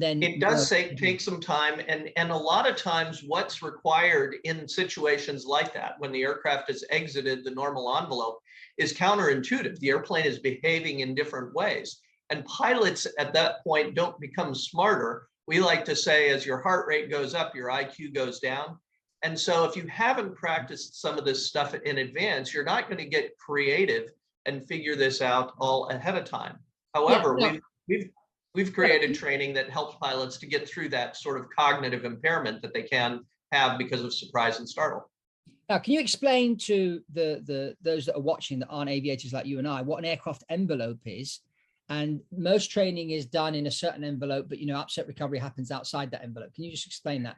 then it does take some time, and a lot of times what's required in situations like that, when the aircraft has exited the normal envelope, is counterintuitive. The airplane is behaving in different ways, and pilots at that point don't become smarter. We like to say, as your heart rate goes up, your IQ goes down. And so if you haven't practiced some of this stuff in advance, you're not going to get creative and figure this out all ahead of time. However, we've created training that helps pilots to get through that sort of cognitive impairment that they can have because of surprise and startle. Now, can you explain to those that are watching that aren't aviators like you and I, what an aircraft envelope is? And most training is done in a certain envelope, but upset recovery happens outside that envelope. Can you just explain that?